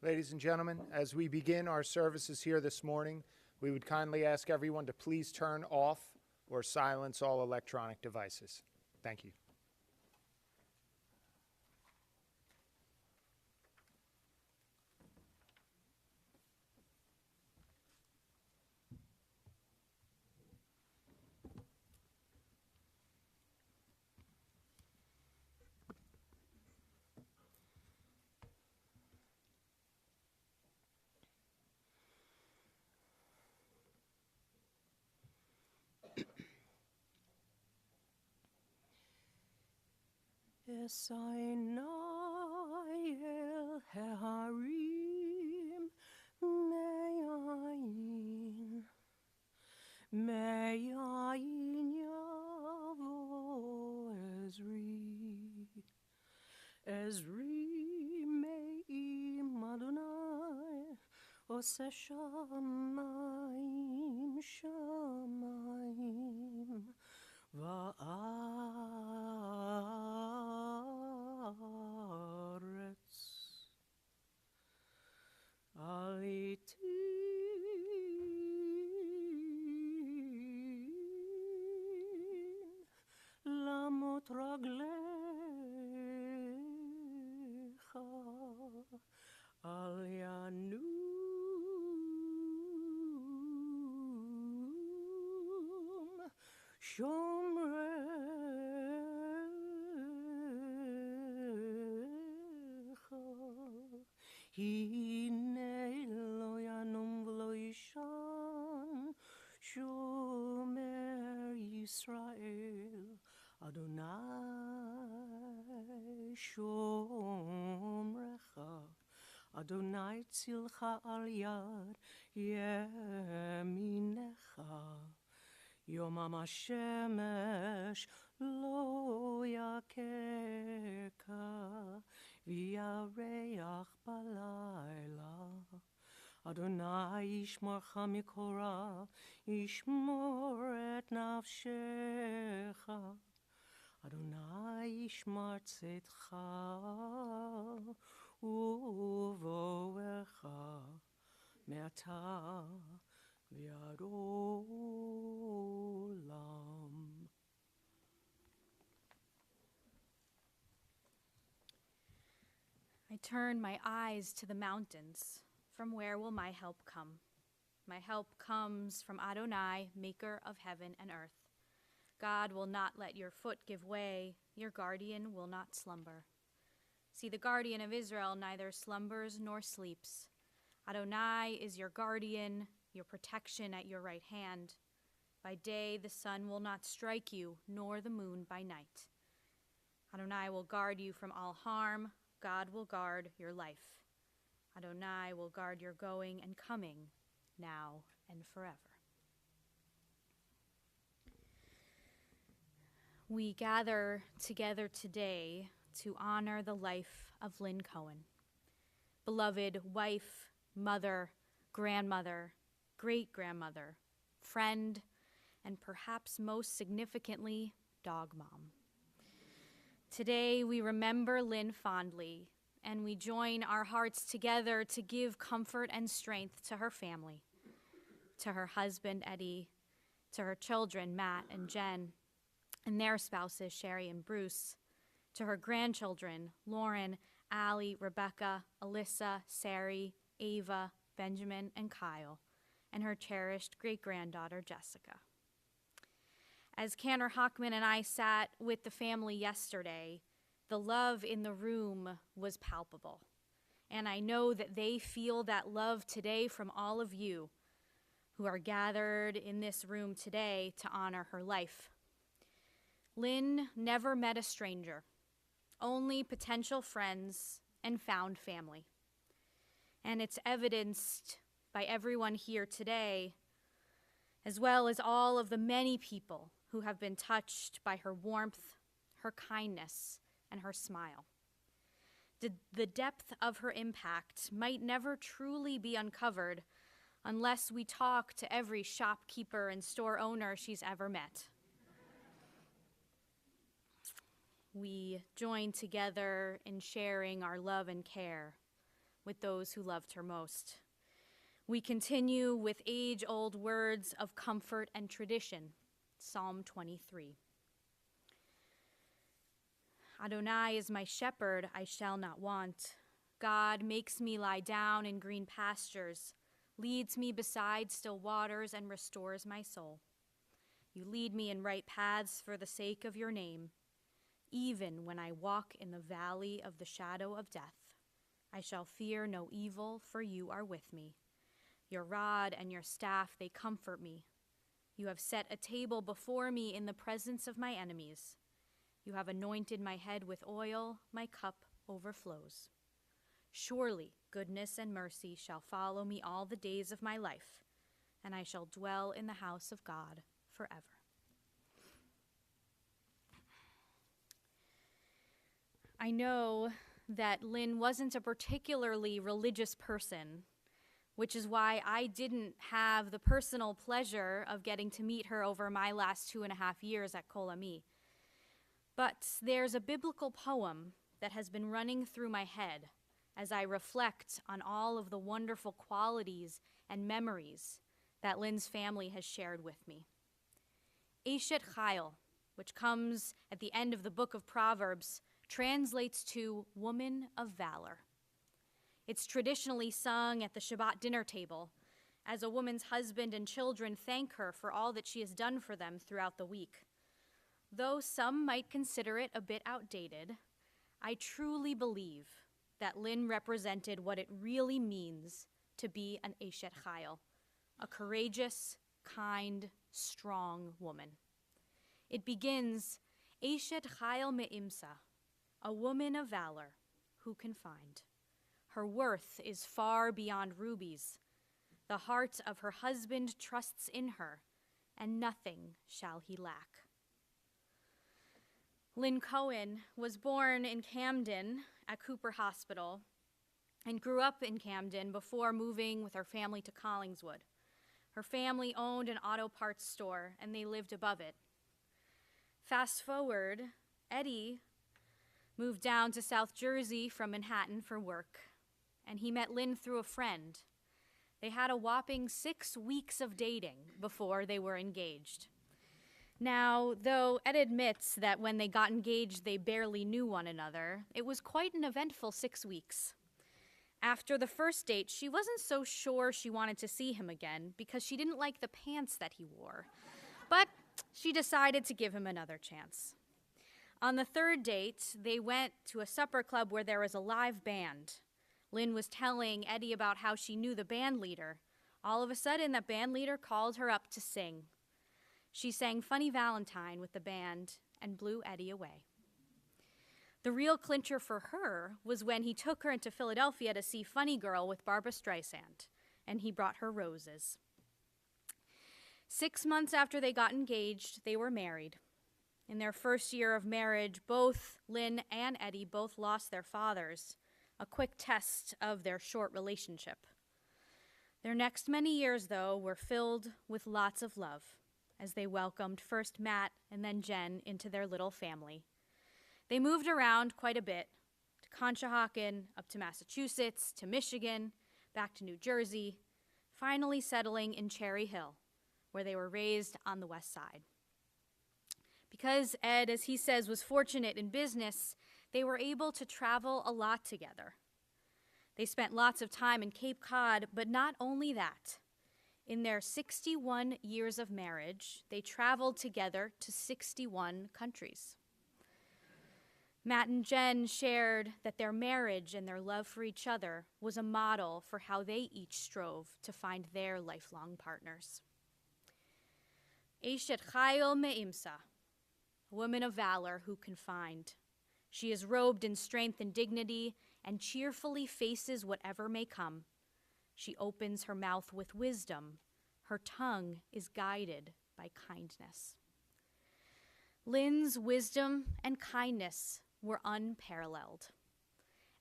Ladies and gentlemen, as we begin our services here this morning, we would kindly ask everyone to please turn off or silence all electronic devices. Thank you. Esainai el harim me'ayin yavo Ezri me'im Adonai Ose shamayim va'aretz aliti lamot raglecha al yanum shomrecha hine lo yanum v'lo yishan shomer Yisrael Adonai shomrecha Adonai tzilcha al yad yeminecha Yomam hashemesh lo yakeka v'yareach balayla Adonai yishmorcha mikora yishmor et nafshecha Adonai yishmor tzedcha uvoecha me'ata v'ad olam. I turn my eyes to the mountains. From where will my help come? My help comes from Adonai, maker of heaven and earth. God will not let your foot give way. Your guardian will not slumber. See, the guardian of Israel neither slumbers nor sleeps. Adonai is your guardian, your protection at your right hand. By day the sun will not strike you, nor the moon by night. Adonai will guard you from all harm. God will guard your life. Adonai will guard your going and coming, now and forever. We gather together today to honor the life of Lynne Cohen, beloved wife, mother, grandmother, great-grandmother, friend, and perhaps most significantly, dog mom. Today we remember Lynne fondly, and we join our hearts together to give comfort and strength to her family, to her husband, Eddie, to her children, Matt and Jen, and their spouses, Sherry and Bruce, to her grandchildren, Lauren, Allie, Rebecca, Alyssa, Sari, Ava, Benjamin, and Kyle, and her cherished great-granddaughter, Jessica. As Cantor Hockman and I sat with the family yesterday, the love in the room was palpable. And I know that they feel that love today from all of you who are gathered in this room today to honor her life. Lynne never met a stranger, only potential friends and found family. And it's evidenced by everyone here today, as well as all of the many people who have been touched by her warmth, her kindness, and her smile. The depth of her impact might never truly be uncovered unless we talk to every shopkeeper and store owner she's ever met. We join together in sharing our love and care with those who loved her most. We continue with age-old words of comfort and tradition, Psalm 23. Adonai is my shepherd, I shall not want. God makes me lie down in green pastures, leads me beside still waters, and restores my soul. You lead me in right paths for the sake of your name. Even when I walk in the valley of the shadow of death, I shall fear no evil, for you are with me. Your rod and your staff, they comfort me. You have set a table before me in the presence of my enemies. You have anointed my head with oil, my cup overflows. Surely goodness and mercy shall follow me all the days of my life, and I shall dwell in the house of God forever. I know that Lynne wasn't a particularly religious person, which is why I didn't have the personal pleasure of getting to meet her over my last 2.5 years at Kol Ami. But there's a biblical poem that has been running through my head as I reflect on all of the wonderful qualities and memories that Lynne's family has shared with me. Eshet Chayil, which comes at the end of the book of Proverbs, translates to woman of valor. It's traditionally sung at the Shabbat dinner table as a woman's husband and children thank her for all that she has done for them throughout the week. Though some might consider it a bit outdated, I truly believe that Lynne represented what it really means to be an Eshet Chayil, a courageous, kind, strong woman. It begins, Eshet Chayil me'imsa, a woman of valor, who can find? Her worth is far beyond rubies. The heart of her husband trusts in her, and nothing shall he lack. Lynne Cohen was born in Camden at Cooper Hospital and grew up in Camden before moving with her family to Collingswood. Her family owned an auto parts store, and they lived above it. Fast forward, Eddie moved down to South Jersey from Manhattan for work, and he met Lynne through a friend. They had a whopping 6 weeks of dating before they were engaged. Now, though Ed admits that when they got engaged, they barely knew one another, it was quite an eventful 6 weeks. After the first date, she wasn't so sure she wanted to see him again because she didn't like the pants that he wore, but she decided to give him another chance. On the third date, they went to a supper club where there was a live band. Lynne was telling Eddie about how she knew the band leader. All of a sudden, that band leader called her up to sing. She sang Funny Valentine with the band and blew Eddie away. The real clincher for her was when he took her into Philadelphia to see Funny Girl with Barbra Streisand, and he brought her roses. 6 months after they got engaged, they were married. In their first year of marriage, both Lynne and Eddie both lost their fathers, a quick test of their short relationship. Their next many years, though, were filled with lots of love as they welcomed first Matt and then Jen into their little family. They moved around quite a bit, to Conshohocken, up to Massachusetts, to Michigan, back to New Jersey, finally settling in Cherry Hill, where they were raised on the West Side. Because Ed, as he says, was fortunate in business, they were able to travel a lot together. They spent lots of time in Cape Cod, but not only that. In their 61 years of marriage, they traveled together to 61 countries. Matt and Jen shared that their marriage and their love for each other was a model for how they each strove to find their lifelong partners. Eshet Chayil me'imsa, a woman of valor who can find. She is robed in strength and dignity and cheerfully faces whatever may come. She opens her mouth with wisdom. Her tongue is guided by kindness. Lynne's wisdom and kindness were unparalleled.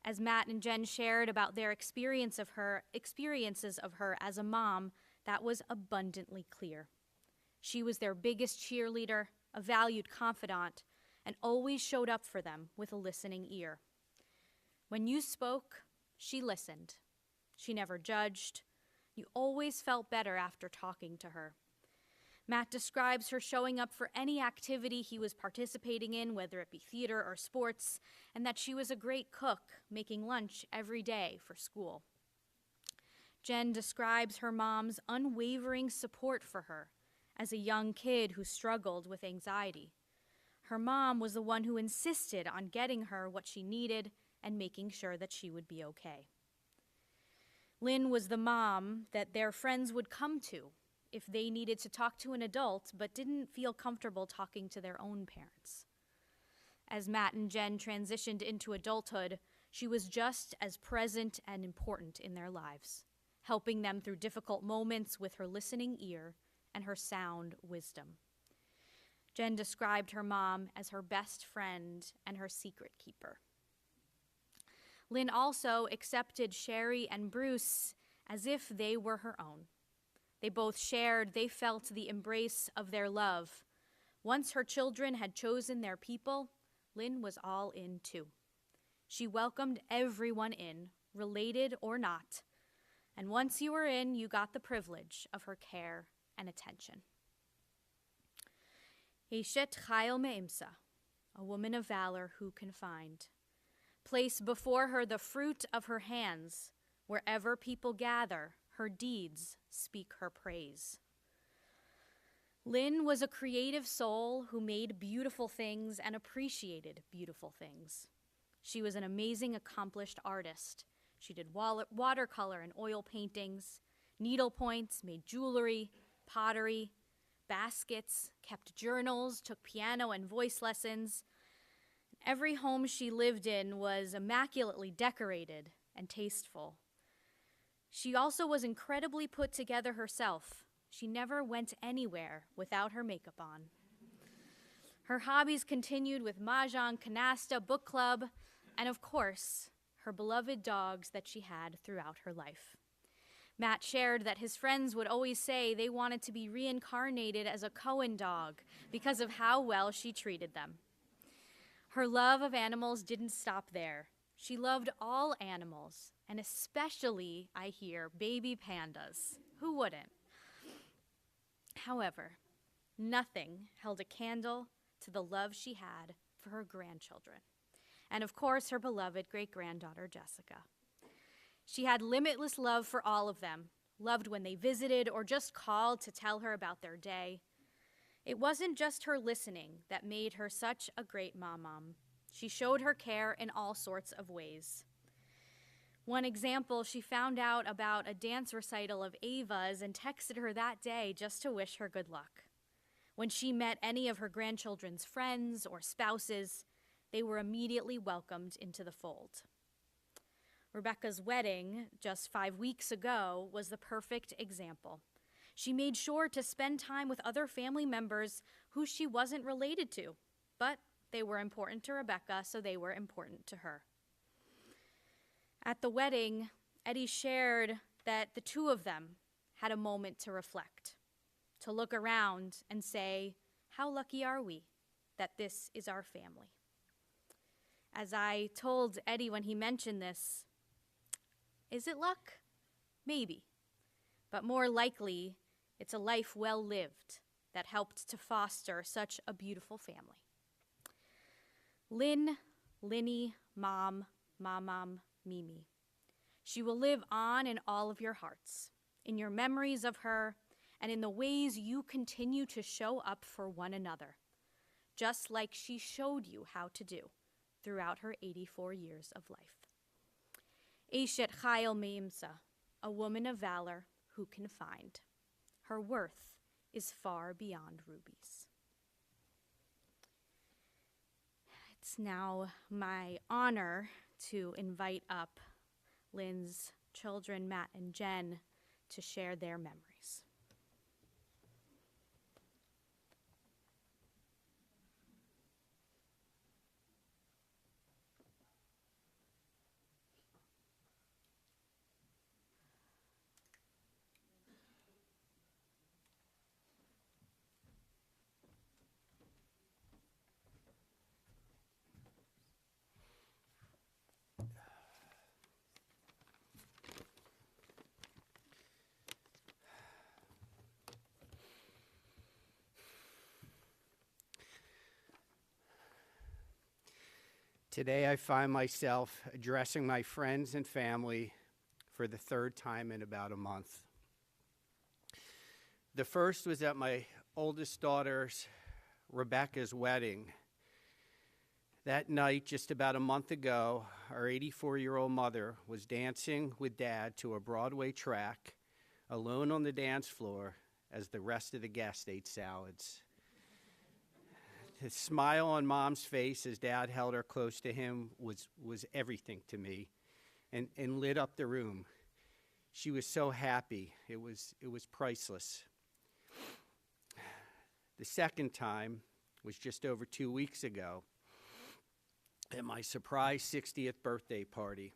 As Matt and Jen shared about their experiences of her as a mom, that was abundantly clear. She was their biggest cheerleader, a valued confidant, and always showed up for them with a listening ear. When you spoke, She listened. She never judged. You always felt better after talking to her. Matt describes her showing up for any activity he was participating in, whether it be theater or sports, and that she was a great cook, making lunch every day for school. Jen describes her mom's unwavering support for her as a young kid who struggled with anxiety. Her mom was the one who insisted on getting her what she needed and making sure that she would be okay. Lynne was the mom that their friends would come to if they needed to talk to an adult but didn't feel comfortable talking to their own parents. As Matt and Jen transitioned into adulthood, she was just as present and important in their lives, helping them through difficult moments with her listening ear and her sound wisdom. Jen described her mom as her best friend and her secret keeper. Lynne also accepted Sherry and Bruce as if they were her own. They both shared they felt the embrace of their love. Once her children had chosen their people, Lynne was all in too. She welcomed everyone in, related or not, and once you were in, you got the privilege of her care and attention. Eshet Chayil Me'imsa, a woman of valor who can find. Place before her the fruit of her hands. Wherever people gather, her deeds speak her praise. Lynne was a creative soul who made beautiful things and appreciated beautiful things. She was an amazing, accomplished artist. She did watercolor and oil paintings, needlepoints, made jewelry, pottery, baskets, kept journals, took piano and voice lessons. Every home she lived in was immaculately decorated and tasteful. She also was incredibly put together herself. She never went anywhere without her makeup on. Her hobbies continued with mahjong, canasta, book club, and of course, her beloved dogs that she had throughout her life. Matt shared that his friends would always say they wanted to be reincarnated as a Cohen dog because of how well she treated them. Her love of animals didn't stop there. She loved all animals, and especially, I hear, baby pandas. Who wouldn't? However, nothing held a candle to the love she had for her grandchildren, and of course, her beloved great-granddaughter, Jessica. She had limitless love for all of them, loved when they visited or just called to tell her about their day. It wasn't just her listening that made her such a great mom. She showed her care in all sorts of ways. One example, she found out about a dance recital of Ava's and texted her that day just to wish her good luck. When she met any of her grandchildren's friends or spouses, they were immediately welcomed into the fold. Rebecca's wedding, just 5 weeks ago, was the perfect example. She made sure to spend time with other family members who she wasn't related to, but they were important to Rebecca, so they were important to her. At the wedding, Eddie shared that the two of them had a moment to reflect, to look around and say, how lucky are we that this is our family? As I told Eddie when he mentioned this, is it luck? Maybe. But more likely, it's a life well lived that helped to foster such a beautiful family. Lynne, Linny, Mom, Mimi. She will live on in all of your hearts, in your memories of her, and in the ways you continue to show up for one another, just like she showed you how to do throughout her 84 years of life. Eshet Chayil Me'imsa, a woman of valor who can find. Her worth is far beyond rubies. It's now my honor to invite up Lynne's children, Matt and Jen, to share their memories. Today I find myself addressing my friends and family for the third time in about a month. The first was at my oldest daughter's, Rebecca's, wedding. That night, just about a month ago, our 84-year-old mother was dancing with Dad to a Broadway track, alone on the dance floor as the rest of the guests ate salads. The smile on Mom's face as Dad held her close to him was everything to me and lit up the room. She was so happy. It was priceless. The second time was just over 2 weeks ago at my surprise 60th birthday party.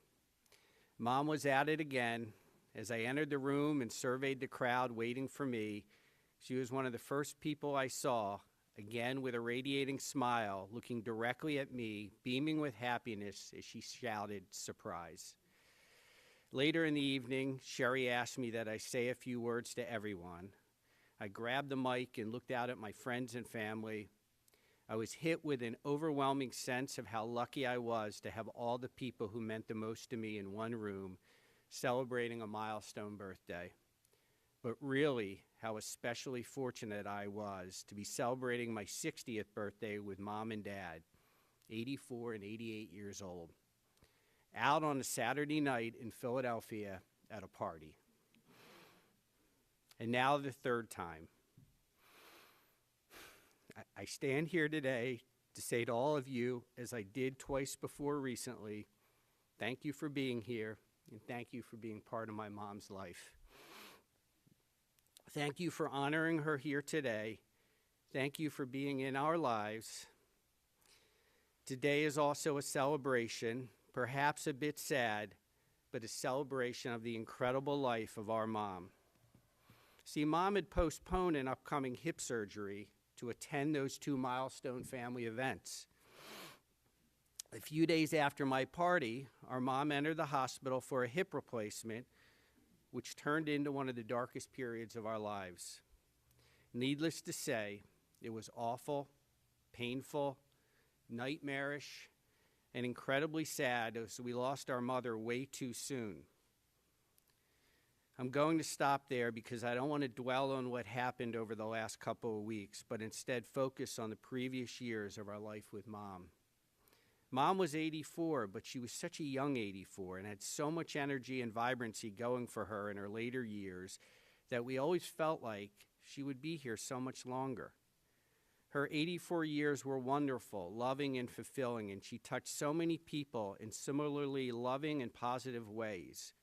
Mom was at it again. As I entered the room and surveyed the crowd waiting for me, she was one of the first people I saw, again with a radiating smile, looking directly at me, beaming with happiness as she shouted, "Surprise." Later in the evening, Sherry asked me that I say a few words to everyone. I grabbed the mic and looked out at my friends and family. I was hit with an overwhelming sense of how lucky I was to have all the people who meant the most to me in one room celebrating a milestone birthday. But really, how especially fortunate I was to be celebrating my 60th birthday with Mom and Dad, 84 and 88 years old, out on a Saturday night in Philadelphia at a party. And now the third time. I stand here today to say to all of you, as I did twice before recently, thank you for being here, and thank you for being part of my mom's life. Thank you for honoring her here today. Thank you for being in our lives. Today is also a celebration, perhaps a bit sad, but a celebration of the incredible life of our mom. See, Mom had postponed an upcoming hip surgery to attend those two milestone family events. A few days after my party, our mom entered the hospital for a hip replacement, which turned into one of the darkest periods of our lives. Needless to say, it was awful, painful, nightmarish, and incredibly sad as we lost our mother way too soon. I'm going to stop there because I don't want to dwell on what happened over the last couple of weeks, but instead focus on the previous years of our life with Mom. Mom was 84, but she was such a young 84 and had so much energy and vibrancy going for her in her later years that we always felt like she would be here so much longer. Her 84 years were wonderful, loving, and fulfilling, and she touched so many people in similarly loving and positive ways.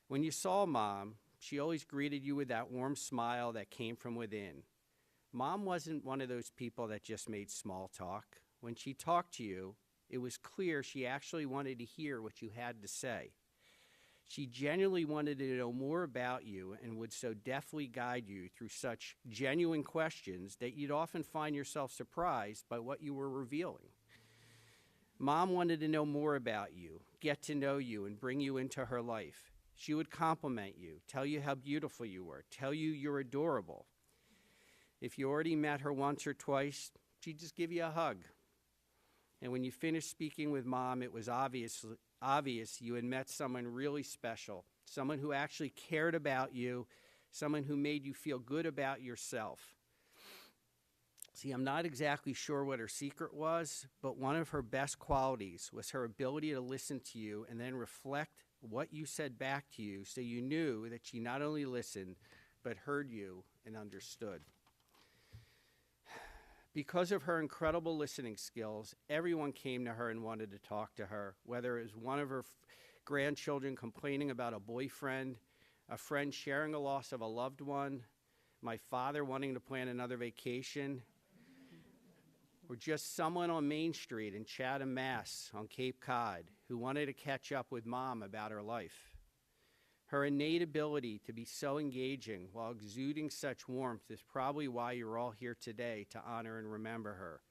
When you saw Mom, she always greeted you with that warm smile that came from within. Mom wasn't one of those people that just made small talk. When she talked to you, it was clear she actually wanted to hear what you had to say. She genuinely wanted to know more about you and would so deftly guide you through such genuine questions that you'd often find yourself surprised by what you were revealing. Mom wanted to know more about you, get to know you, and bring you into her life. She would compliment you, tell you how beautiful you were, tell you you're adorable. If you already met her once or twice, she'd just give you a hug. And when you finished speaking with Mom, it was obvious you had met someone really special, someone who actually cared about you, someone who made you feel good about yourself. See, I'm not exactly sure what her secret was, but one of her best qualities was her ability to listen to you and then reflect what you said back to you so you knew that she not only listened, but heard you and understood. Because of her incredible listening skills, everyone came to her and wanted to talk to her, whether it was one of her grandchildren complaining about a boyfriend, a friend sharing a loss of a loved one, my father wanting to plan another vacation, or just someone on Main Street in Chatham, Mass, on Cape Cod, who wanted to catch up with Mom about her life. Her innate ability to be so engaging while exuding such warmth is probably why you're all here today to honor and remember her.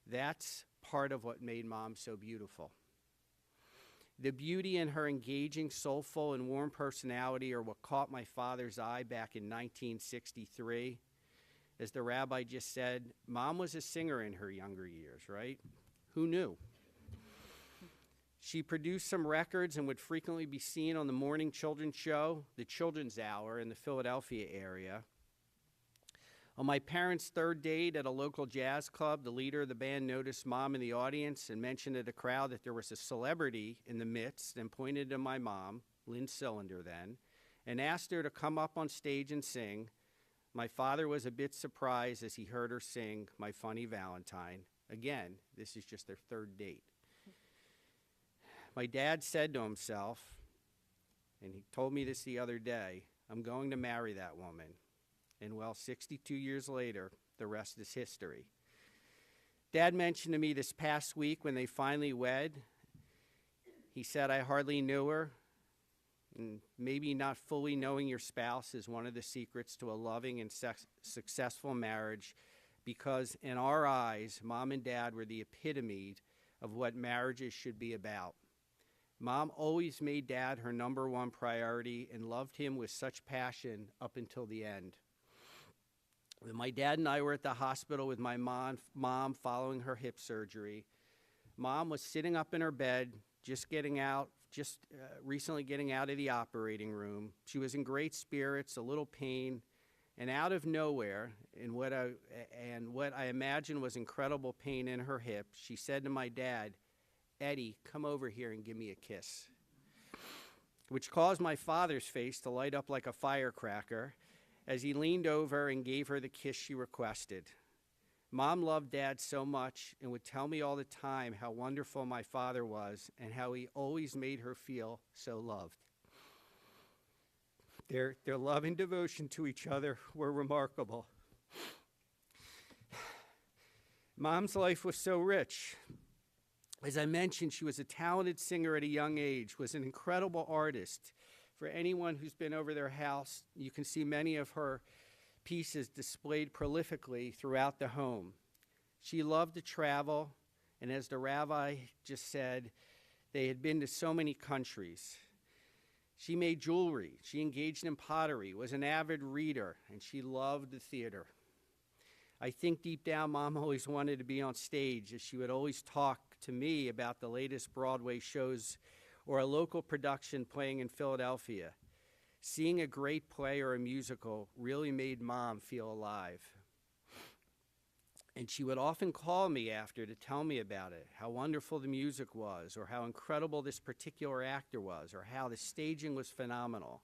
That's part of what made Mom so beautiful. The beauty in her engaging, soulful, and warm personality are what caught my father's eye back in 1963. As the rabbi just said, Mom was a singer in her younger years, right? Who knew? She produced some records and would frequently be seen on the morning children's show, The Children's Hour, in the Philadelphia area. On my parents' third date at a local jazz club, the leader of the band noticed Mom in the audience and mentioned to the crowd that there was a celebrity in the midst and pointed to my mom, Lynne Cylinder then, and asked her to come up on stage and sing. My father was a bit surprised as he heard her sing My Funny Valentine. Again, this is just their third date. My dad said to himself, and he told me this the other day, I'm going to marry that woman. And well, 62 years later, the rest is history. Dad mentioned to me this past week when they finally wed, he said, I hardly knew her. And maybe not fully knowing your spouse is one of the secrets to a loving and successful marriage, because in our eyes, Mom and Dad were the epitome of what marriages should be about. Mom always made Dad her number one priority and loved him with such passion up until the end. When my dad and I were at the hospital with my mom following her hip surgery, Mom was sitting up in her bed, recently getting out of the operating room. She was in great spirits, a little pain, and out of nowhere, in what I imagine was incredible pain in her hip, she said to my dad, Eddie, come over here and give me a kiss, which caused my father's face to light up like a firecracker as he leaned over and gave her the kiss she requested. Mom loved Dad so much and would tell me all the time how wonderful my father was and how he always made her feel so loved. Their love and devotion to each other were remarkable. Mom's life was so rich. As I mentioned, she was a talented singer at a young age, was an incredible artist. For anyone who's been over their house, you can see many of her pieces displayed prolifically throughout the home. She loved to travel, and as the rabbi just said, they had been to so many countries. She made jewelry, she engaged in pottery, was an avid reader, and she loved the theater. I think deep down, Mom always wanted to be on stage, as she would always talk to me about the latest Broadway shows or a local production playing in Philadelphia. Seeing a great play or a musical really made Mom feel alive. And she would often call me after to tell me about it, how wonderful the music was, or how incredible this particular actor was, or how the staging was phenomenal.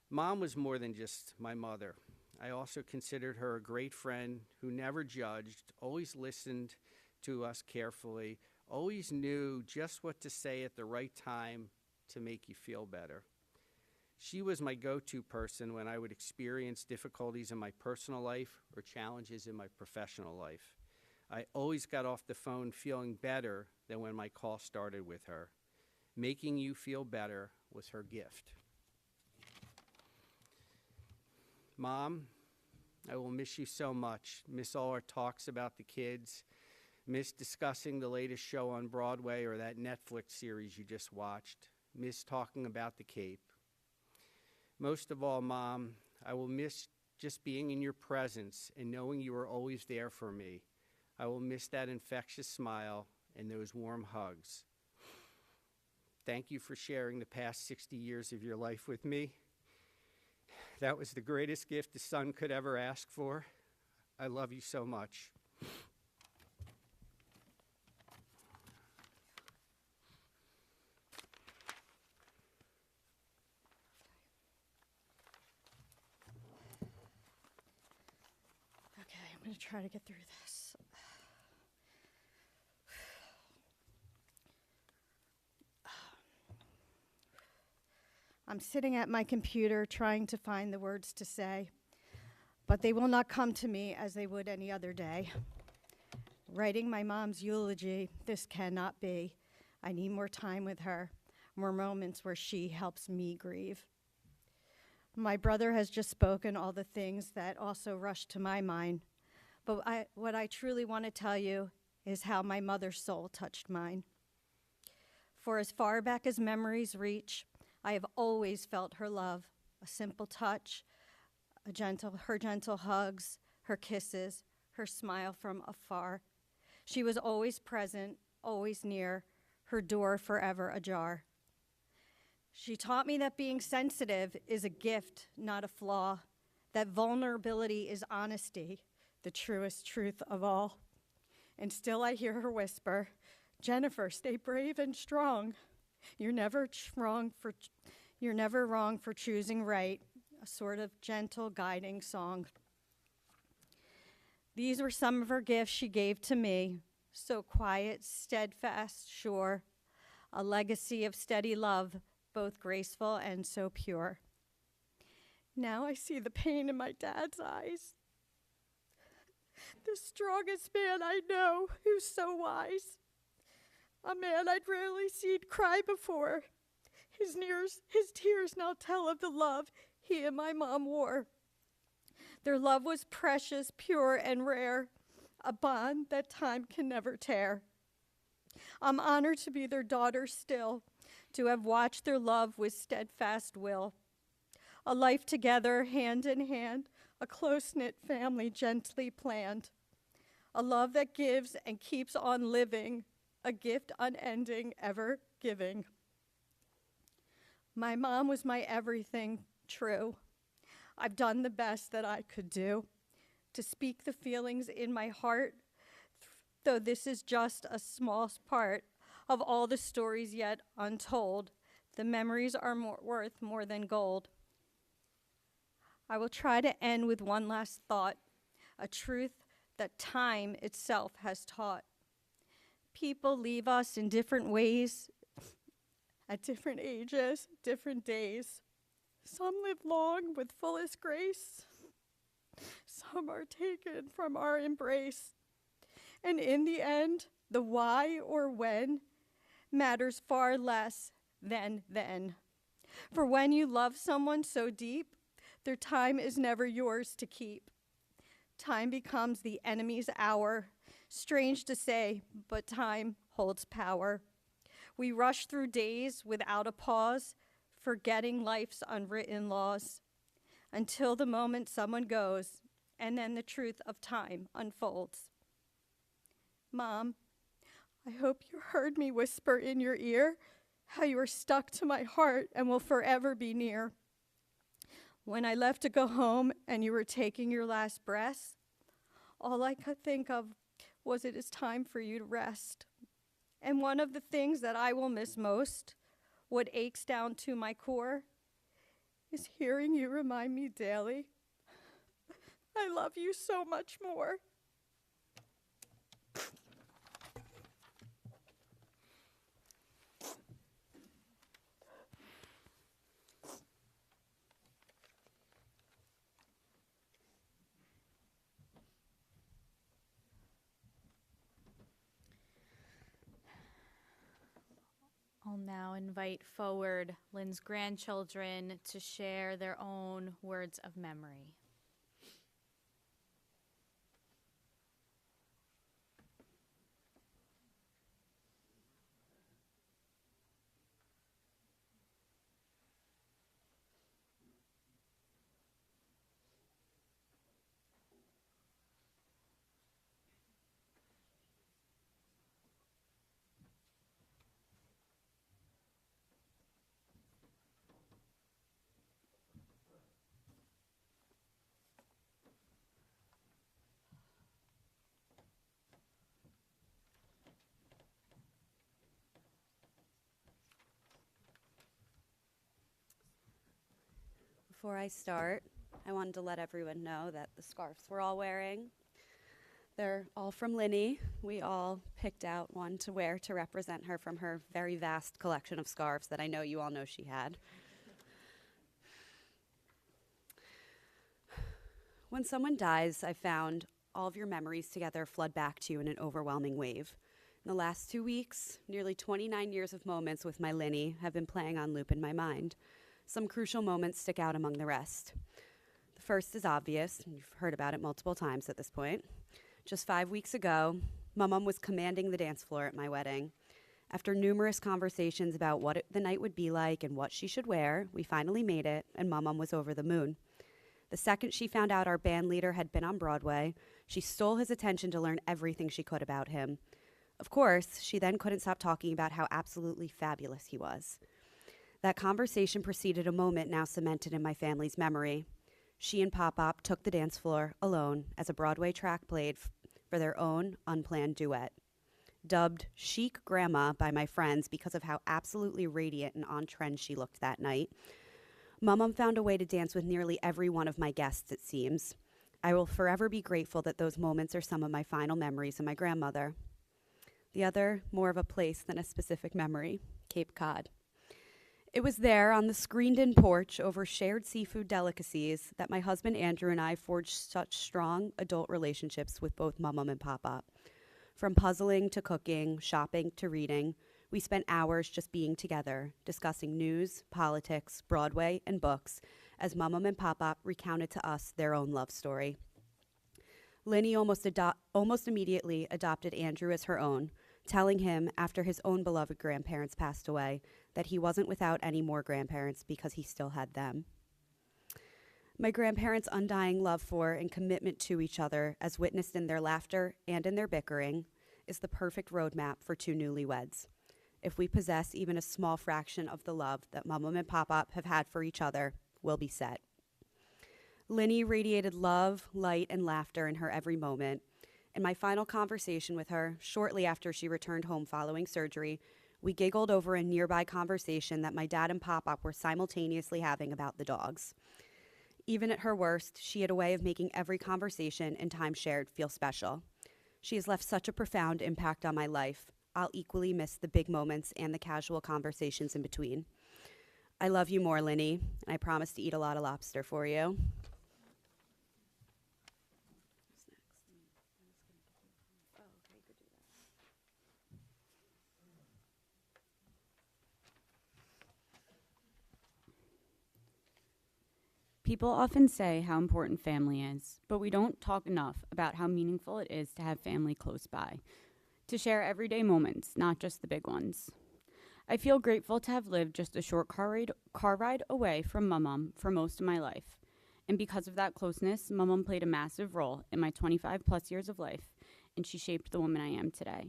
Mom was more than just my mother. I also considered her a great friend who never judged, always listened to us carefully, always knew just what to say at the right time to make you feel better. She was my go-to person when I would experience difficulties in my personal life or challenges in my professional life. I always got off the phone feeling better than when my call started with her. Making you feel better was her gift. Mom, I will miss you so much. Miss all our talks about the kids. Miss discussing the latest show on Broadway or that Netflix series you just watched. Miss talking about the Cape. Most of all, Mom, I will miss just being in your presence and knowing you are always there for me. I will miss that infectious smile and those warm hugs. Thank you for sharing the past 60 years of your life with me. That was the greatest gift a son could ever ask for. I love you so much. Okay, I'm going to try to get through this. I'm sitting at my computer trying to find the words to say, but they will not come to me as they would any other day. Writing my mom's eulogy, this cannot be. I need more time with her, more moments where she helps me grieve. My brother has just spoken all the things that also rushed to my mind, but what I truly want to tell you is how my mother's soul touched mine. For as far back as memories reach, I have always felt her love, a simple touch, her gentle hugs, her kisses, her smile from afar. She was always present, always near. her door forever ajar. She taught me that being sensitive is a gift, not a flaw, that vulnerability is honesty, the truest truth of all. And still I hear her whisper, Jennifer, stay brave and strong. You're never wrong for choosing right, a sort of gentle guiding song. These were some of her gifts she gave to me, so quiet, steadfast, sure, a legacy of steady love, both graceful and so pure. Now I see the pain in my dad's eyes. The strongest man I know, who's so wise. A man I'd rarely seen cry before. His tears now tell of the love he and my mom wore. Their love was precious, pure, and rare, a bond that time can never tear. I'm honored to be their daughter still, to have watched their love with steadfast will. A life together, hand in hand, a close-knit family gently planned. A love that gives and keeps on living, a gift unending, ever giving. My mom was my everything, true. I've done the best that I could do to speak the feelings in my heart, though this is just a small part of all the stories yet untold. The memories are worth more than gold. I will try to end with one last thought, a truth that time itself has taught. People leave us in different ways, at different ages, different days. Some live long with fullest grace. Some are taken from our embrace. And in the end, the why or when matters far less than then. For when you love someone so deep, their time is never yours to keep. Time becomes the enemy's hour. Strange to say, but time holds power. We rush through days without a pause, forgetting life's unwritten laws, until the moment someone goes, and then the truth of time unfolds. Mom, I hope you heard me whisper in your ear how you are stuck to my heart and will forever be near. When I left to go home and you were taking your last breaths, all I could think of was it is time for you to rest. And one of the things that I will miss most, what aches down to my core, is hearing you remind me daily, I love you so much more. I'll now invite forward Lynne's grandchildren to share their own words of memory. Before I start, I wanted to let everyone know that the scarves we're all wearing, they're all from Lynne. We all picked out one to wear to represent her from her very vast collection of scarves that I know you all know she had. When someone dies, I've found all of your memories together flood back to you in an overwhelming wave. In the last 2 weeks, nearly 29 years of moments with my Lynne have been playing on loop in my mind. Some crucial moments stick out among the rest. The first is obvious, and you've heard about it multiple times at this point. Just 5 weeks ago, my mom was commanding the dance floor at my wedding. After numerous conversations about what the night would be like and what she should wear, we finally made it, and my mom was over the moon. The second she found out our band leader had been on Broadway, she stole his attention to learn everything she could about him. Of course, she then couldn't stop talking about how absolutely fabulous he was. That conversation preceded a moment now cemented in my family's memory. She and Pop-Pop took the dance floor alone as a Broadway track played for their own unplanned duet. Dubbed Chic Grandma by my friends because of how absolutely radiant and on trend she looked that night, Mum found a way to dance with nearly every one of my guests, it seems. I will forever be grateful that those moments are some of my final memories of my grandmother. The other, more of a place than a specific memory, Cape Cod. It was there on the screened-in porch over shared seafood delicacies that my husband Andrew and I forged such strong adult relationships with both Mum and Pop-Pop. From puzzling to cooking, shopping to reading, we spent hours just being together, discussing news, politics, Broadway, and books, as Mum and Pop-Pop recounted to us their own love story. Lynne almost immediately adopted Andrew as her own, telling him, after his own beloved grandparents passed away, that he wasn't without any more grandparents because he still had them. My grandparents' undying love for and commitment to each other, as witnessed in their laughter and in their bickering, is the perfect roadmap for two newlyweds. If we possess even a small fraction of the love that Mum and Pop-Pop have had for each other, we'll be set. Lynne radiated love, light, and laughter in her every moment. In my final conversation with her, shortly after she returned home following surgery, we giggled over a nearby conversation that my dad and Pop-Pop were simultaneously having about the dogs. Even at her worst, she had a way of making every conversation and time shared feel special. She has left such a profound impact on my life. I'll equally miss the big moments and the casual conversations in between. I love you more, Lynne, and I promise to eat a lot of lobster for you. People often say how important family is, but we don't talk enough about how meaningful it is to have family close by, to share everyday moments, not just the big ones. I feel grateful to have lived just a short car ride away from Mum for most of my life, and because of that closeness, Mum played a massive role in my 25 plus years of life, and she shaped the woman I am today.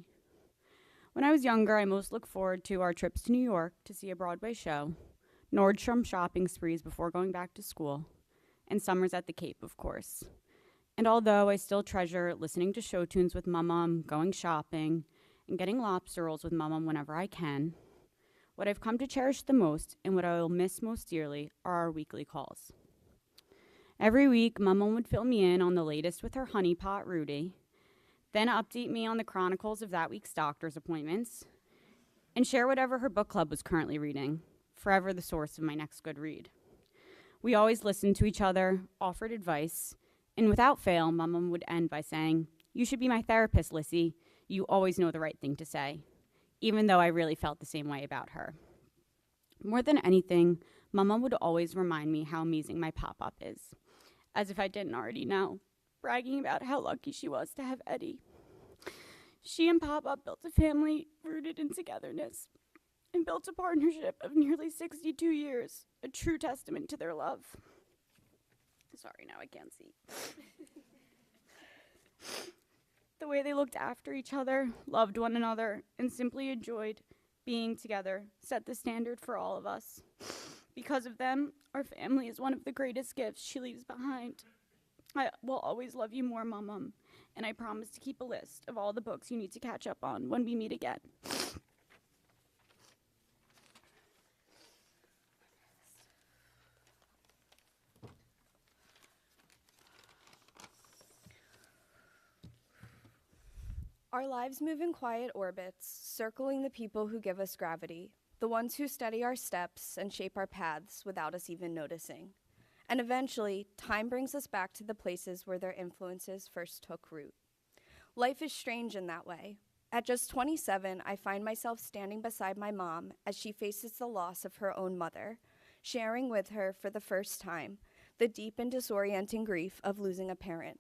When I was younger, I most looked forward to our trips to New York to see a Broadway show, Nordstrom shopping sprees before going back to school, and summers at the Cape, of course. And although I still treasure listening to show tunes with Mum, going shopping, and getting lobster rolls with Mum whenever I can, what I've come to cherish the most and what I will miss most dearly are our weekly calls. Every week, Mum would fill me in on the latest with her honeypot, Rudy, then update me on the chronicles of that week's doctor's appointments, and share whatever her book club was currently reading, forever the source of my next good read. We always listened to each other, offered advice, and without fail, Mum would end by saying, "You should be my therapist, Lissy. You always know the right thing to say," even though I really felt the same way about her. More than anything, Mum would always remind me how amazing my Pop-Pop is, as if I didn't already know, bragging about how lucky she was to have Eddie. She and Pop-Pop built a family rooted in togetherness, and built a partnership of nearly 62 years, a true testament to their love. Sorry, now I can't see. The way they looked after each other, loved one another, and simply enjoyed being together set the standard for all of us. Because of them, our family is one of the greatest gifts she leaves behind. I will always love you more, Mum, and I promise to keep a list of all the books you need to catch up on when we meet again. Our lives move in quiet orbits, circling the people who give us gravity, the ones who steady our steps and shape our paths without us even noticing. And eventually, time brings us back to the places where their influences first took root. Life is strange in that way. At just 27, I find myself standing beside my mom as she faces the loss of her own mother, sharing with her for the first time the deep and disorienting grief of losing a parent.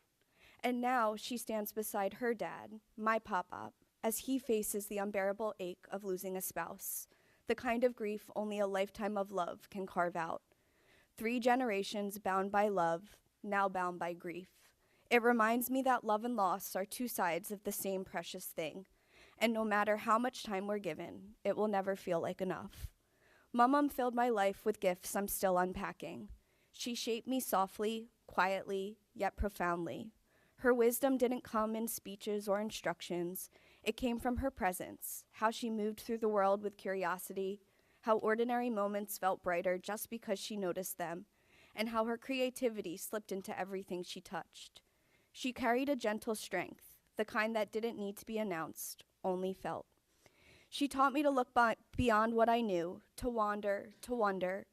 And now she stands beside her dad, my Pop-Pop, as he faces the unbearable ache of losing a spouse, the kind of grief only a lifetime of love can carve out. 3 generations bound by love, now bound by grief. It reminds me that love and loss are 2 sides of the same precious thing, And no matter how much time we're given, it will never feel like enough. Mom filled my life with gifts I'm still unpacking. She shaped me softly, quietly, yet profoundly. Her wisdom didn't come in speeches or instructions. It came from her presence, how she moved through the world with curiosity, how ordinary moments felt brighter just because she noticed them, and how her creativity slipped into everything she touched. She carried a gentle strength, the kind that didn't need to be announced, only felt. She taught me to look beyond what I knew, to wander, to wonder,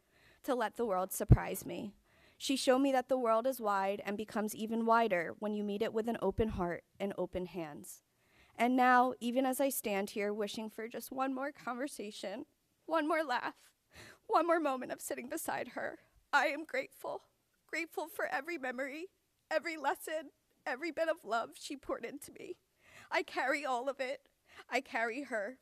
to let the world surprise me. She showed me that the world is wide and becomes even wider when you meet it with an open heart and open hands. And now, even as I stand here wishing for just one more conversation, one more laugh, one more moment of sitting beside her, I am grateful. Grateful for every memory, every lesson, every bit of love she poured into me. I carry all of it. I carry her.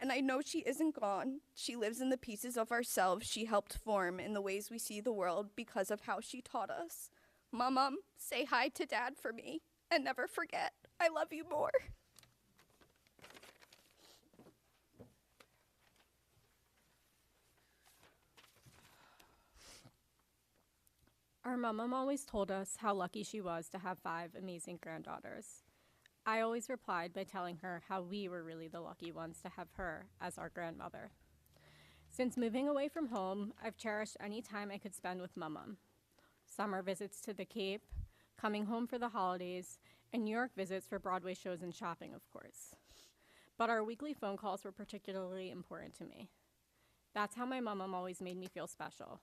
And I know she isn't gone. She lives in the pieces of ourselves she helped form in the ways we see the world because of how she taught us. Mom, say hi to Dad for me. And never forget, I love you more. Our mom always told us how lucky she was to have 5 amazing granddaughters. I always replied by telling her how we were really the lucky ones to have her as our grandmother. Since moving away from home, I've cherished any time I could spend with Mum. Summer visits to the Cape, coming home for the holidays, and New York visits for Broadway shows and shopping, of course. But our weekly phone calls were particularly important to me. That's how my mom always made me feel special.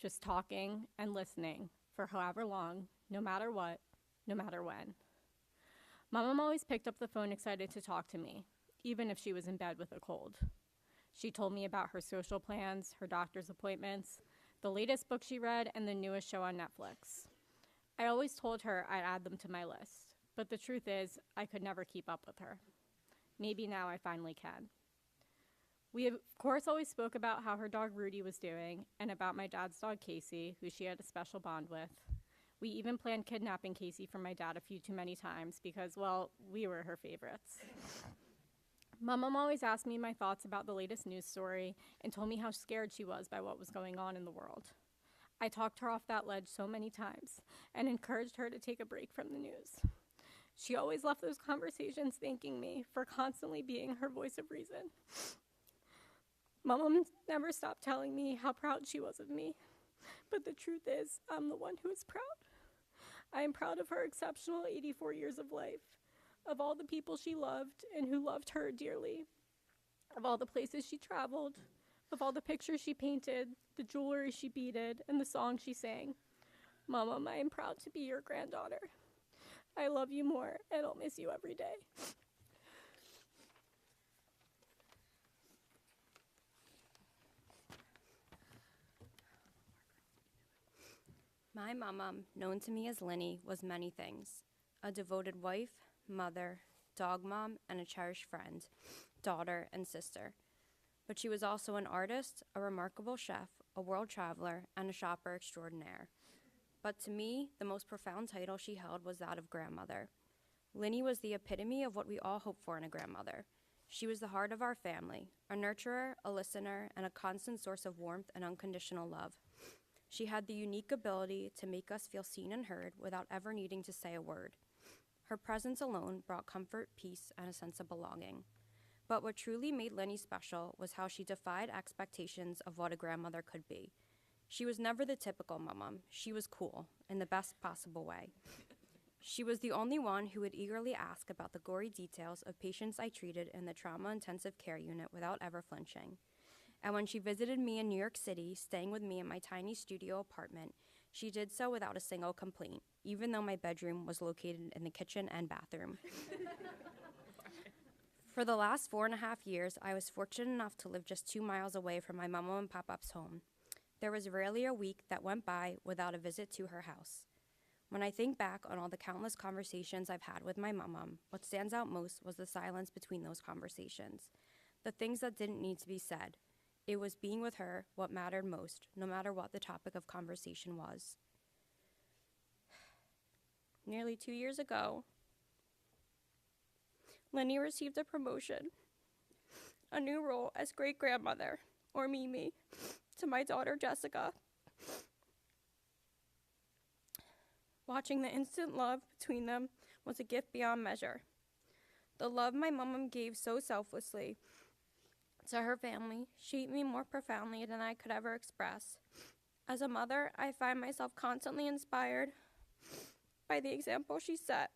Just talking and listening for however long, no matter what, no matter when. Mom always picked up the phone excited to talk to me, even if she was in bed with a cold. She told me about her social plans, her doctor's appointments, the latest book she read, and the newest show on Netflix. I always told her I'd add them to my list, but the truth is I could never keep up with her. Maybe now I finally can. We, of course, always spoke about how her dog Rudy was doing and about my dad's dog Casey, who she had a special bond with. We even planned kidnapping Casey from my dad a few too many times because, well, we were her favorites. Mom always asked me my thoughts about the latest news story and told me how scared she was by what was going on in the world. I talked her off that ledge so many times and encouraged her to take a break from the news. She always left those conversations thanking me for constantly being her voice of reason. Mom never stopped telling me how proud she was of me, but the truth is I'm the one who is proud. I am proud of her exceptional 84 years of life, of all the people she loved and who loved her dearly, of all the places she traveled, of all the pictures she painted, the jewelry she beaded, and the songs she sang. Mom, I am proud to be your granddaughter. I love you more, and I'll miss you every day. My mama, known to me as Lynne, was many things. A devoted wife, mother, dog mom, and a cherished friend, daughter, and sister. But she was also an artist, a remarkable chef, a world traveler, and a shopper extraordinaire. But to me, the most profound title she held was that of grandmother. Lynne was the epitome of what we all hope for in a grandmother. She was the heart of our family, a nurturer, a listener, and a constant source of warmth and unconditional love. She had the unique ability to make us feel seen and heard without ever needing to say a word. Her presence alone brought comfort, peace, and a sense of belonging. But what truly made Lynne special was how she defied expectations of what a grandmother could be. She was never the typical mom. She was cool, in the best possible way. She was the only one who would eagerly ask about the gory details of patients I treated in the trauma-intensive care unit without ever flinching. And when she visited me in New York City, staying with me in my tiny studio apartment, she did so without a single complaint, even though my bedroom was located in the kitchen and bathroom. For the last 4.5 years, I was fortunate enough to live just 2 miles away from my mama and papa's home. There was rarely a week that went by without a visit to her house. When I think back on all the countless conversations I've had with my mom, what stands out most was the silence between those conversations, the things that didn't need to be said. It was being with her what mattered most, no matter what the topic of conversation was. Nearly 2 years ago, Lynne received a promotion, a new role as great-grandmother, or Mimi, to my daughter Jessica. Watching the instant love between them was a gift beyond measure. The love my mom gave so selflessly to her family shaped me more profoundly than I could ever express. As a mother, I find myself constantly inspired by the example she set.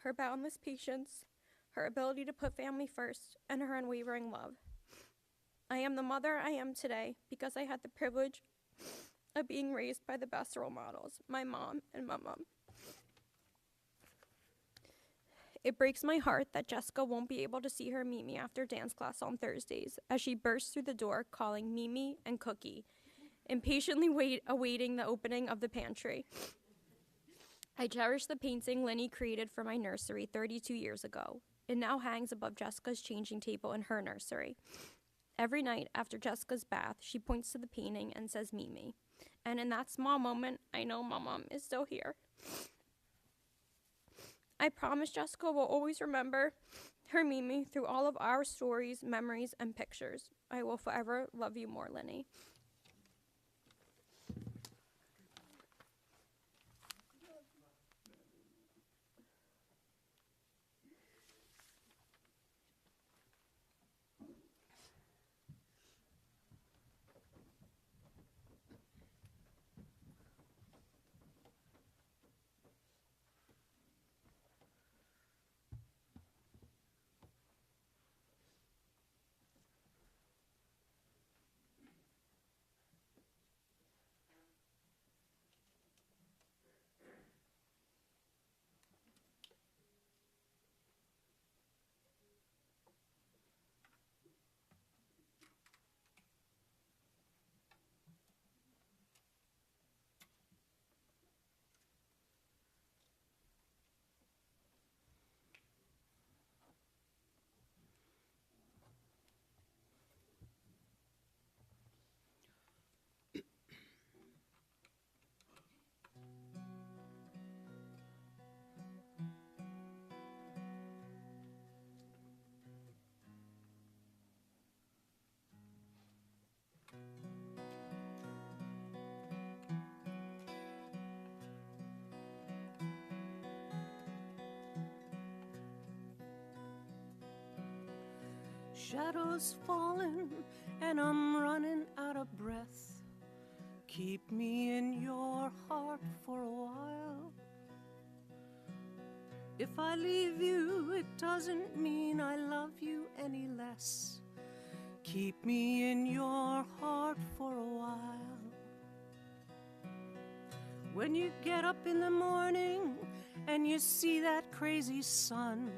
Her boundless patience, her ability to put family first, and her unwavering love. I am the mother I am today because I had the privilege of being raised by the best role models, my mom and my mom. It breaks my heart that Jessica won't be able to see her Mimi after dance class on Thursdays as she bursts through the door calling Mimi and Cookie, impatiently awaiting the opening of the pantry. I cherish the painting Lynne created for my nursery 32 years ago. It now hangs above Jessica's changing table in her nursery. Every night after Jessica's bath, she points to the painting and says Mimi. And in that small moment, I know my mom is still here. I promise Jessica will always remember her Mimi through all of our stories, memories, and pictures. I will forever love you more, Lynne. Shadows falling and I'm running out of breath. Keep me in your heart for a while. If I leave you, it doesn't mean I love you any less. Keep me in your heart for a while. When you get up in the morning and you see that crazy sun,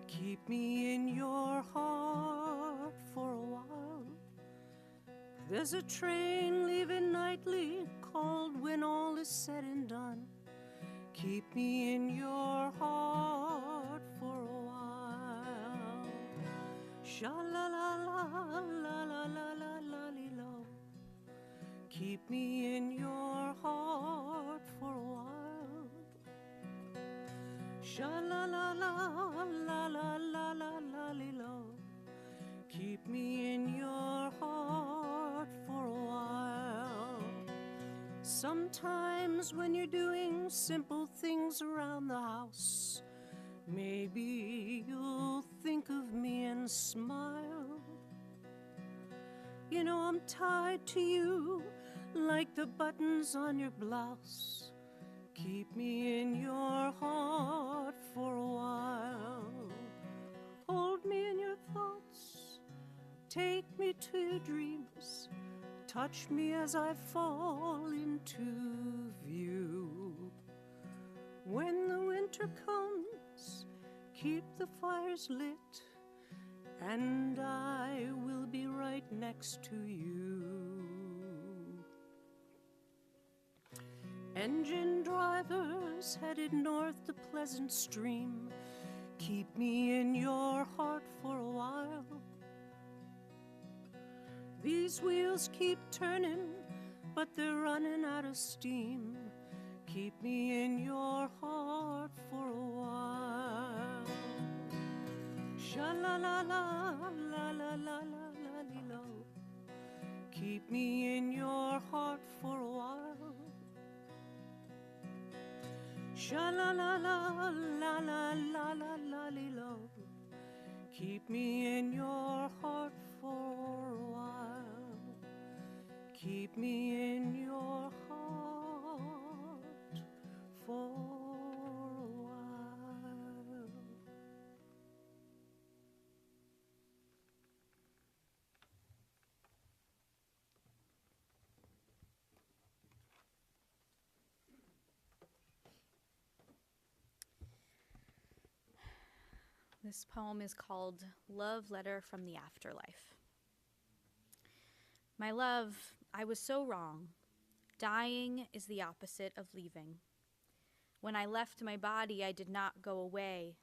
keep me in your heart for a while. There's a train leaving nightly called When All Is Said and Done. Keep me in your heart for a while. Sha-la-la-la-la-la-la-la-li-lo. Keep me in your heart for a while. Sha-la-la-la-la-la-la-la-li-lo. Keep me in your heart for a while. Sometimes when you're doing simple things around the house, maybe you'll think of me and smile. You know I'm tied to you like the buttons on your blouse. Keep me in your heart for a while. Hold me in your thoughts, take me to your dreams, touch me as I fall into view. When the winter comes, keep the fires lit, and I will be right next to you. Engine drivers headed north to Pleasant Stream, keep me in your heart for a while. These wheels keep turning, but they're running out of steam. Keep me in your heart for a while. Sha-la-la-la-la-la-la-la-la-la-lo. Keep me in your heart for a while. Sha-la-la-la-la-la-la-la-la-lo. Keep me in your heart for a while. Keep me in your heart for a while. This poem is called Love Letter from the Afterlife. My love, I was so wrong. Dying is the opposite of leaving. When I left my body, I did not go away.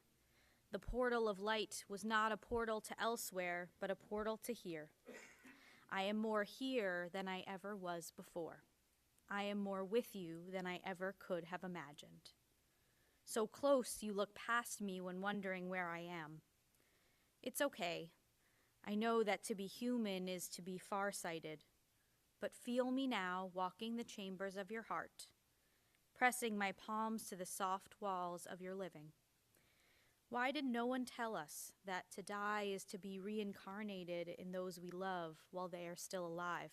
The portal of light was not a portal to elsewhere, but a portal to here. I am more here than I ever was before. I am more with you than I ever could have imagined. So close you look past me when wondering where I am. It's okay. I know that to be human is to be far-sighted. But feel me now walking the chambers of your heart, pressing my palms to the soft walls of your living. Why did no one tell us that to die is to be reincarnated in those we love while they are still alive?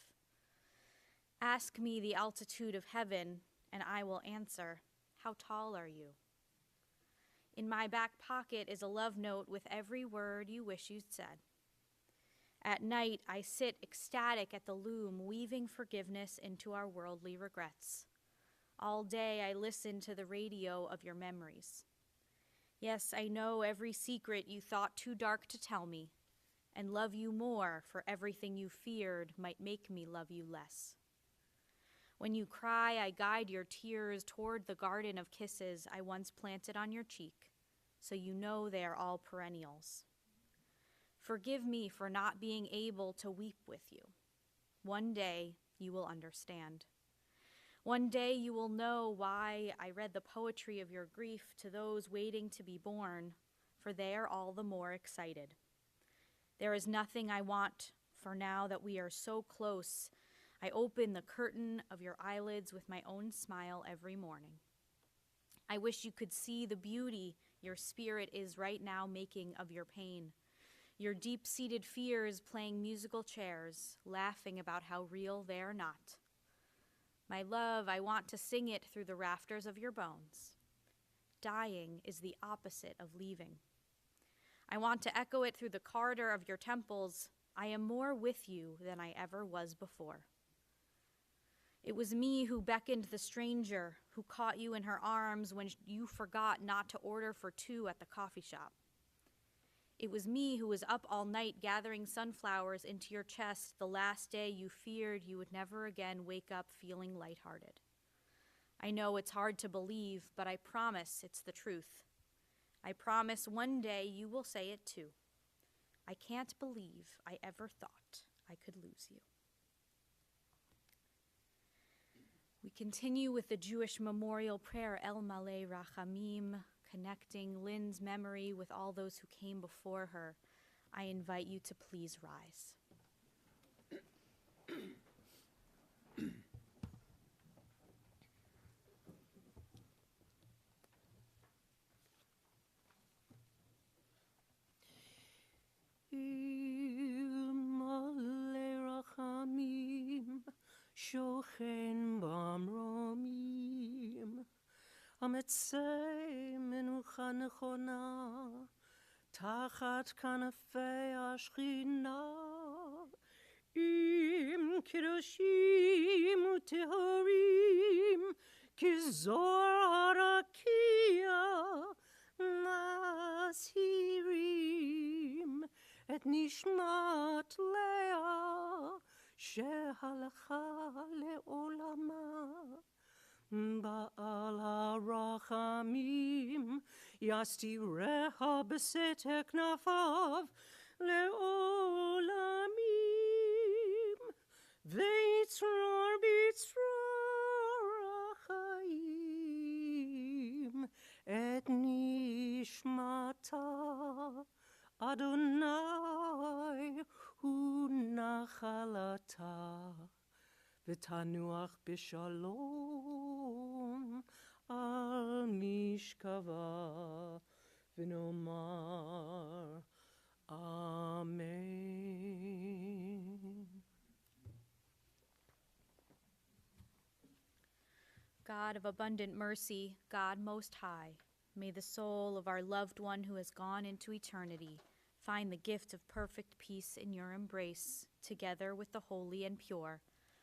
Ask me the altitude of heaven, and I will answer, how tall are you? In my back pocket is a love note with every word you wish you'd said. At night, I sit ecstatic at the loom, weaving forgiveness into our worldly regrets. All day, I listen to the radio of your memories. Yes, I know every secret you thought too dark to tell me, and love you more for everything you feared might make me love you less. When you cry, I guide your tears toward the garden of kisses I once planted on your cheek, so you know they are all perennials. Forgive me for not being able to weep with you. One day, you will understand. One day, you will know why I read the poetry of your grief to those waiting to be born, for they are all the more excited. There is nothing I want, for now that we are so close, I open the curtain of your eyelids with my own smile every morning. I wish you could see the beauty your spirit is right now making of your pain, your deep-seated fears playing musical chairs, laughing about how real they are not. My love, I want to sing it through the rafters of your bones. Dying is the opposite of leaving. I want to echo it through the corridor of your temples. I am more with you than I ever was before. It was me who beckoned the stranger, who caught you in her arms when you forgot not to order for two at the coffee shop. It was me who was up all night gathering sunflowers into your chest the last day you feared you would never again wake up feeling lighthearted. I know it's hard to believe, but I promise it's the truth. I promise one day you will say it too. I can't believe I ever thought I could lose you. We continue with the Jewish memorial prayer, El Malei Rachamim, connecting Lynne's memory with all those who came before her. I invite you to please rise. Il Malei Rachamim, Shochen Bamromim, Ametzei Menucha Nechona, Tachat Kanafei Ashchina, Im Kedoshim Utehorim, Kizor Harakia, Nasirim, Et Nishmat Leah, Shehalcha Leolama. Ba'al harachamim, yastireha besetek nafav leolamim, veitzror bitzror achayim. Vishmata Adonai hu nachalata v'tanuach b'shalom al mishkava v'nomar Amen. God of abundant mercy, God most high, may the soul of our loved one who has gone into eternity find the gift of perfect peace in your embrace, together with the holy and pure,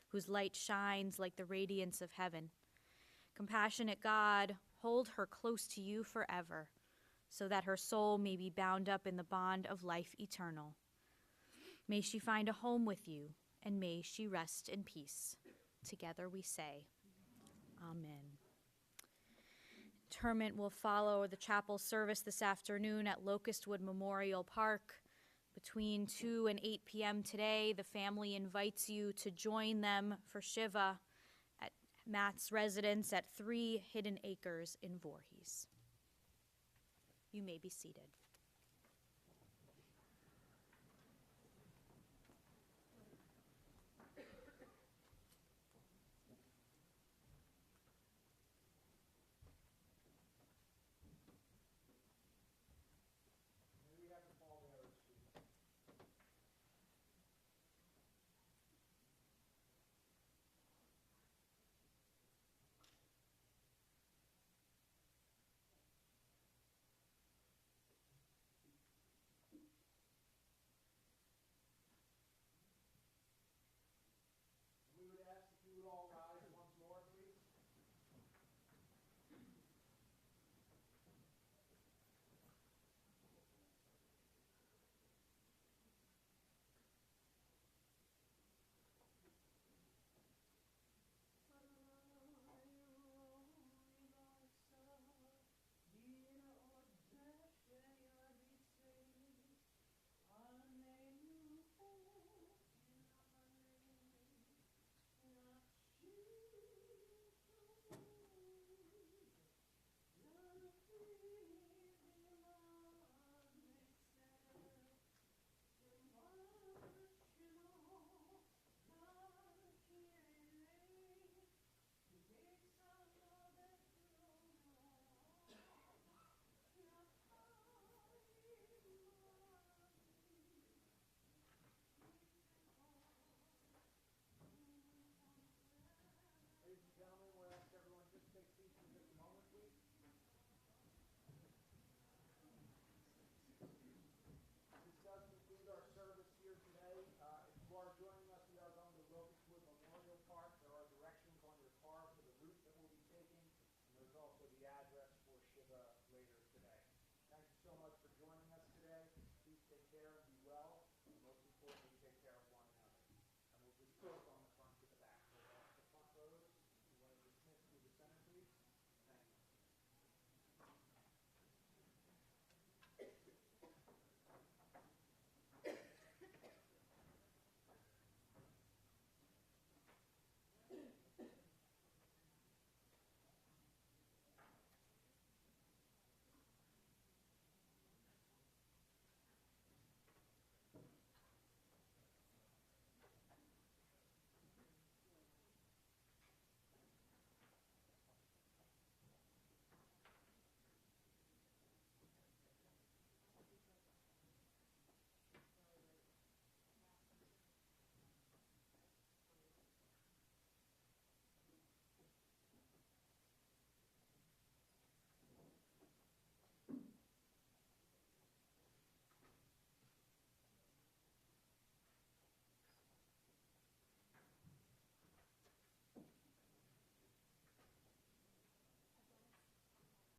whose light shines like the radiance of heaven. Compassionate God, hold her close to you forever, so that her soul may be bound up in the bond of life eternal. May she find a home with you, and may she rest in peace. Together we say, Amen. Interment will follow the chapel service this afternoon at Locustwood Memorial Park. Between 2 and 8 p.m. today, the family invites you to join them for Shiva at Matt's residence at 3 Hidden Acres in Voorhees. You may be seated.